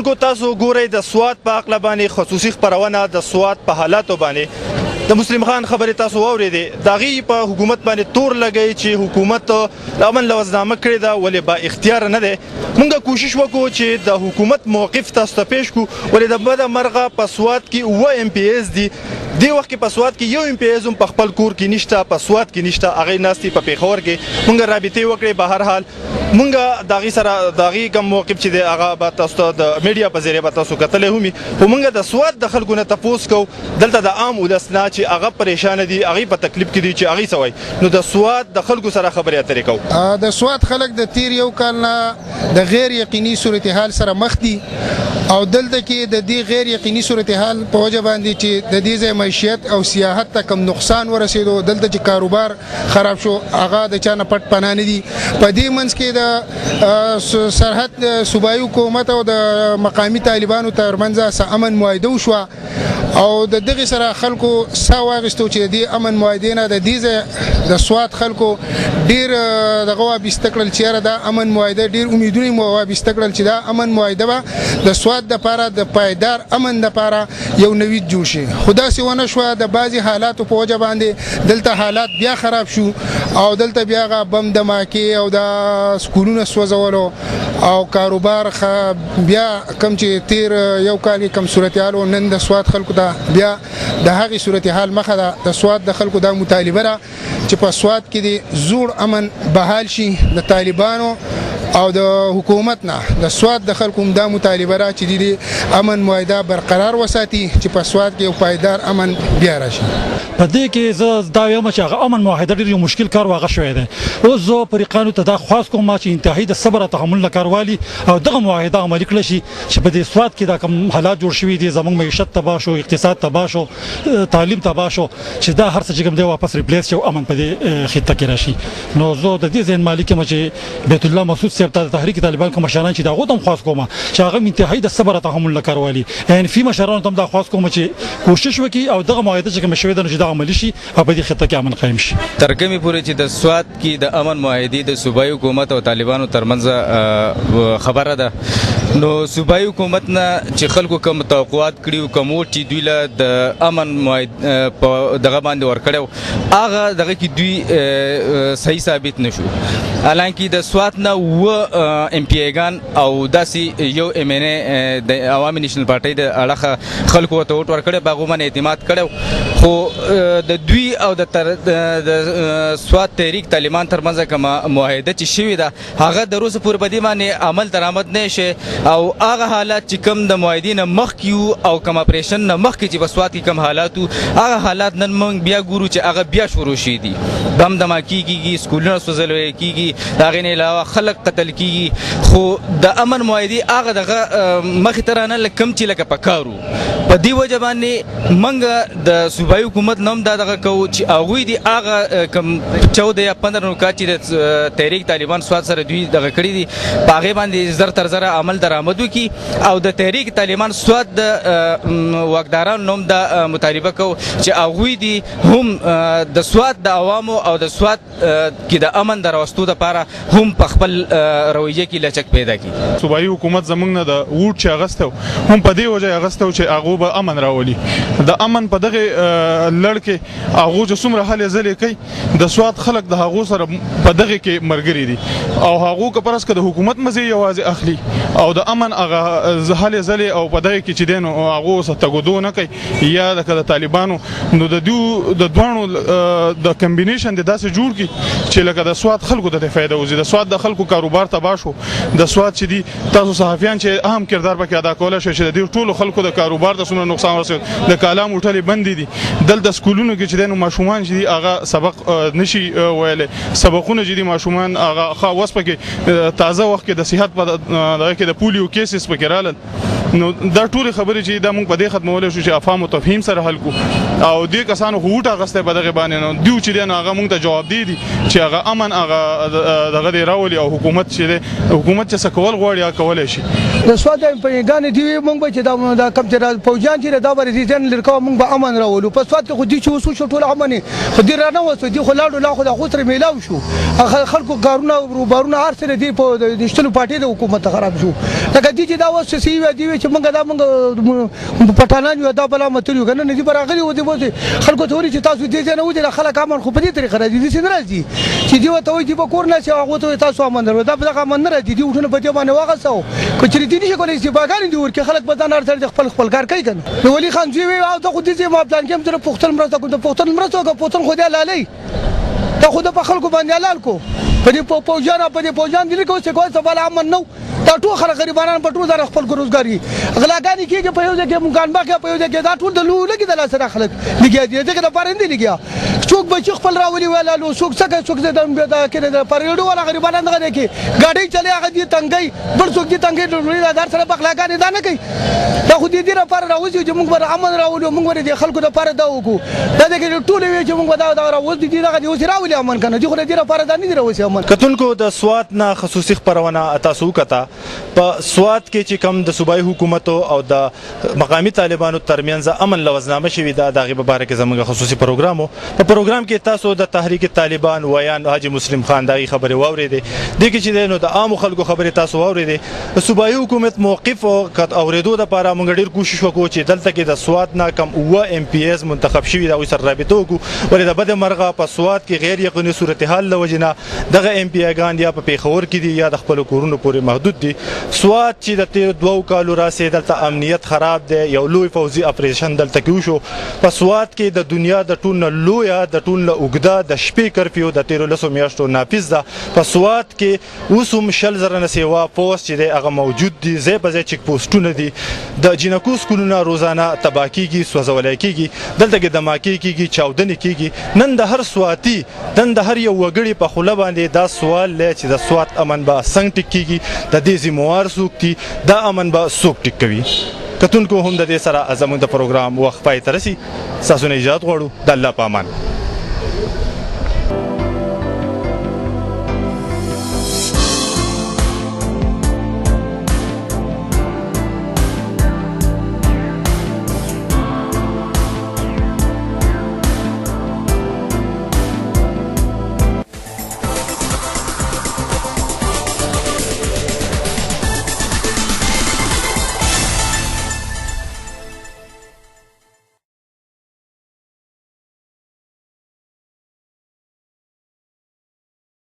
لیدونکو تاسو ګورئ د سوات په هکله باندې خصوصي خپرونه د سوات په حالاتو باندې د مسلم خان خبرې تاسو واورېدې د هغې په حکومت باندې تور لګوي چې حکومت د امن لوزنامه کړې ده ولې با اختیار نه دی. موږ کوشش وکړو چې د حکومت موقف تاسو ته پیش کړو ولې د بده مرغه په سوات کې 7 MPs دي دې وخت کې په سوات کې 1 MPs هم په خپل کور کې نشته په سوات کې نشته هغې ناستې په پېښور کې موږ رابطې وکړې به هر حال موږ د هغې سره د هغې کوم موقف چې دی هغه به تاسو ته د میډیا په ذریعه به تاسو کتلی هم وي خو موږ د سوات د خلکو نه تپوس کوو دلته د عام ولس نه چې هغه پریشانه دي هغې په تکلیف کې دي چې هغې څه وایي نو د سوات د خلکو سره خبرې اترې کوو. د سوات خلک د تیر یو کال نه د غیر یقیني صورتحال سره مخ دي او دلته کې د دې غیر یقیني صورتحال په وجه باندې چې د دې ځای معیشت او سیاحت ته کم نقصان ورسېدو دلته چې کاروبار خراب شو هغه د چا نه پټ پناه نه دي. په دې منځ کې د سرحد صوبایي حکومت او د مقامي طالبانو ترمنځ څه امن معاهده وشوه او د دغې سره خلکو ساه واخیستو چې د دې امن معاهدې نه د دې ځای د سوات خلکو ډېر دغه وابسته کړل چې یاره دا امن معاهده ډېر امیدونه یې وابسته کړل چې دا امن معاهده به د سوات دپاره د پایدار امن دپاره یو نوید جوړ شي خو داسې ونه شوه د بعضې حالاتو په وجه باندې دلته حالات بیا خراب شو او دلته بیا هغه بم دماکې او د سکولونه سوځولو او کاروبار بیا کم چې تیر یو کال کې کم صورتحال و نن د سوات خلکو ته بیا د هغې صورتحال مخه ده. د سوات د خلکو دا مطالبه ده چې په سوات کې د زوړ امن بحال شي د طالبانو او د حکومت نه د سوات د خلکو دا مطالبه ده چې د امن معاهده برقرار وساتي چې په سوات کې یو پایدار امن بیا راشي. په دې کې زه دا وایم چې هغه امن معاهده ډېر یو مشکل کار واقع شوی دی. اوس زه فریقانو ته دا خواست کوم چې انتهایی د صبر او تحمل نه کار والي او دغه معاهده عملي کړی شي چې په دې سوات کې دا کوم حالات جوړ شوي دي زموږ معیشت تباه شو اقتصاد تباه شو تعلیم تباه شو چې دا هر څه چې کوم دی واپس ریپلیس شي او امن په دې خطه کې راشي. نو زه د دې ذهن مالک یم چې بیت الله مسعود صاحب ته د تحریک طالبان کوم مشران چې دا غو تم خواست کوم چې هغه انتهایی د صبر او تحمل نه کار والي یعنی فی مشران تم دا خواست کوم چې کوشش وکړي او دغه معاهده چې کوم شوی د نشي د عملي شي او په دې خطه کې امن قائم شي. تر کومې پورې چې د سوات کې د امن معاهدې د صوبایي حکومت او طالبانو ترمنځ خبره ده نو صوبایي حکومت نه چې خلکو کوم توقعات کړي او کوم چې دوی له د امن معاهده په دغه باندې ورکړو هغه دغه کې دوی صحیح ثابت نشو. حالانکه د سوات نه MPAګان او داسې یو MNA د عوامي نیشنل پارټۍ د اړخه خلکو ته ووټ ورکړی په هغو باندې اعتماد کړی خو د دوی او د سوات تحریک طالبان ترمنځ کومه معاهده چې شوې ده هغه د روسه پورې په دې باندې عمل درآمد نه شي او هغه حالات چې کوم د معاهدې نه مخکې او کوم اپریشن نه مخکې چې په سوات کې کوم حالات هغه حالات نن موږ بیا ګورو چې هغه بیا شروع شي دي. بم دماکي کېږي سکولونه سوځول کېږي د هغې نه علاوه خلک قتل کېږي خو د امن معاهدې هغه دغه مخې ته رانه لکه کوم چې لکه په کار وو. په دې وجه باندې موږ د صوبایي حکومت نه هم دا دغه کوو چې هغوی دي هغه کوم 14 یا 15 نکات چې د تحریک طالبان سوات سره دوی دغه کړي دي په هغې باندې زر تر زره عمل درآمد وکړي او د تحریک طالبان سوات د واکدارانو نه هم دا مطالبه کوو چې هغوی دي هم د سوات د عوامو او د سوات کې د امن د راوستو دپاره هم په خپل رویه کې لچک پیدا کړي. صوبایي حکومت زموږ نه د ووټ چې اغستی هم په دې وجه اغستی چې هغو به امن راولي. د امن په دغې لړ کې هغو چې څومره هلې ځلې کوي د سوات خلک د هغو سره په دغې کې ملګري دي او هغو که فرض که د حکومت مزې یوازې اخلي او د امن هغه هلې ځلې او په دغې کې چې دی نو هغو څه تګودو نه کوي یا د طالبانو نو د دواړو د کمبینیشن د داسې جوړ کړي چې لکه د سوات خلکو ته فایده وځي. د سوات د خلکو کاروبار تباه شو. د سوات چې دي تاسو صحافیان چې اهم کردار پکې ادا کولی شئ چې د دې ټولو خلکو د کاروبار ته څومره نقصان ورسېد. د کالام هوټلې بندې دي دلته سکولونو کې چې دی نو ماشومان چې دي هغه سبق نشي ویلی سبقونه چې دي ماشومان هغه اوس پکې تازه وخت کې د صحت په دغه کې د پولیو کیسز پکې رالل نو دا ټول خبرې چې دا موږ په دې ختمولای شو چې افهام او تفهیم سره حل کو او دې کسانو هوټ اغسته په دغه باندې نو دیو چې دی هغه موږ ته جواب دی چې هغه امن هغه دغه دی راولي او حکومت چې حکومت چې سکول غواړي کولای شي د سواد په غانې دی موږ به چې دا کم چې فوجان چې دا بر ریزن لرکو موږ به امن راولو په سواد کې خو دي چې وسو ټول امن خو دې را نه وسو دي خو لاړو لا خو د خو سره میلاو شو خلکو کارونه روبارونه هر څه دي په د شتلو پارټي د حکومت خراب شو لکه دي چې دا وسو سی وی دی چې موږ پټانان یو دا بلا متریو کنه نه دي براغلي و دي خلکو ته وري چې تاسو دې نه ودی خلک امن خو په دې طریقه راځي دي څنګه راځي چې دی وته وي دی په کور نه چې هغه ته تاسو امن درو دا په امن نه راځي دی وټونه په دې باندې واغسو کچري دي نشي کولای چې باګان دي ورکه خلک بدن ارتر خپل کار کوي کنه نو ولی خان جی وی او ته خو دې ما پلان کې تر پختل مرسته کوم ته پختل مرسته کوم پختل خو دې لالي ته خو د خلکو باندې حلال کو په دې پوجان دي کو څه کوي سوال امن نو دا ټول خلک غریبانان په ټول ځای خپل روزګاری غلاګانی کېږي په یو ځای کې مکان باغ په یو ځای کې دا ټول د لو لګي د لاسره خلک لګي دي دغه د پارندې لګي څوک به خپل راولي ولا لو څوک څه د کې د پرېړو ولا غریبانان دغه کې گاډي چلے هغه دي تنګي بل څوک دي تنګي ډوړي دار سره بغلاګانی دا نه کوي دا خو دې لپاره راوځي چې موږ بر امن راولو موږ ور دي خلکو لپاره دا وکړو دا دغه ټول وی چې موږ دا راوځي دي دغه دي راولي امن کنه دي خو دې لپاره دا نه دی راوځي امن کتونکو د سوات نه خصوصي خبرونه تاسو کته په سوات کې چې کم د صوبایي حکومت او د مقامی طالبانو ترمنځ امن لوزنامه شوې ده دغه په اړه کې زموږ خصوصي پروګرام په پروګرام کې تاسو د تحریک طالبان ویان حاجی مسلم خان دغه خبره واورېده د کې چې نو د عام خلکو خبره تاسو واورېده صوبایي حکومت موقف او اوریدو د لپاره موږ ډیر کوشش وکړو چې دلته کې د سوات نه کم او ام پی اس منتخب شوی دا سره رابطه وکړو ولې د بد مرغه په سوات کې غیر یقیني صورتحال لوجنه دغه ام پی اګان یا په پیښور کې دي یا د خپل کورونو پورې محدود دي سوات چې د تیر 2 کالو راسي دلته امنیت خراب دی یو لوی فوزي اپریشن دلته کې شو په سوات کې د دنیا د ټول لویا د ټول اوګدا د شپې کرفیو د 13 میاشتو نافذ ده په سوات کې اوسم شل زرنه سیوا پوسټ چې هغه موجود دي زې په ځای چک پوسټونه دي د جنکو سکولونه روزانه تباکیږي سوځولای کیږي دلته کې دماکي کیږي چاودنې کیږي نن د هر سواتی نن د هر یو وګړي په خوله باندې دا سوال لې چې د سوات امن به څنګه ټیکيږي د دې زموار سوکتي دا امن به سوک ټیک کوي کتونکو هم د دې سره زموږ د پروګرام وخت پای ترسي تاسو نه اجازه غواړو د الله په امان